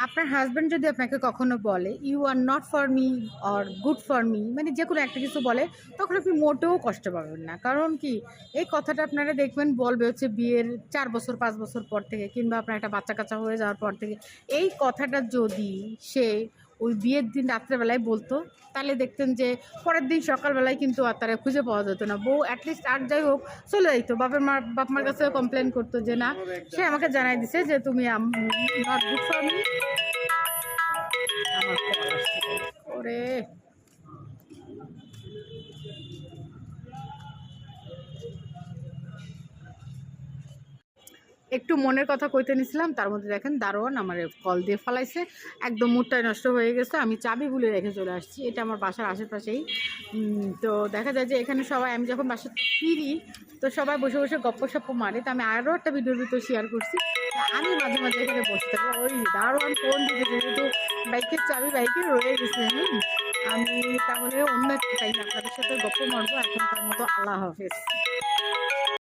আপনার হাজব্যান্ড যদি আপনাকে কখনো বলে you are not for me or good for me, মানে যে কোনো একটা কিছু বলে, তখন আপনি মোটেও কষ্ট পাবেন না। কারণ কি, এই কথাটা আপনারা দেখবেন বলবে হচ্ছে বিয়ের 4 বছর 5 বছর পর থেকে, কিংবা আপনার একটা বাচ্চা কাচ্চা হয়ে যাওয়ার পর থেকে। এই কথাটা যদি সে ওই বিয়ের দিন রাত্রেবেলায় বলতো, তাহলে দেখতেন যে পরের দিন সকালবেলায় কিন্তু আর তারা খুঁজে পাওয়া যেত না। বউ অ্যাটলিস্ট আর যাই হোক চলে যাইতো, বাপ মার কাছে কমপ্লেন করতো যে না, সে আমাকে জানাই দিছে যে তুমি নট গুড ফর মি। আমার কল আসছে ওরে। একটু মনের কথা কইতে নিছিলাম, তার মধ্যে দেখেন দারোয়ান আমার কল দিয়ে ফেলাইছে। একদম মুডটাই নষ্ট হয়ে গেছে। আমি চাবি ভুলে রেখে চলে আসছি। এটা আমার বাসার আশেপাশেই। তো দেখা যায় যে এখানে সবাই, আমি যখন বাসা ফিরি তো সবাই বসে বসে গপ্প সপ্প মারে। তো আমি আরও একটা ভিডিওর ভিতরে শেয়ার করছি, আমি মাঝে মাঝে এখানে বসে থাকবো। ওই দারোয়ান ফোন দিতে যেহেতু বাইকের চাবি বাইকে রয়ে গেছে, আমি তাহলে অন্য একটা টাইম আপনাদের সাথে গপ্প মারবো। এখনকার মতো আল্লাহ হাফেজ।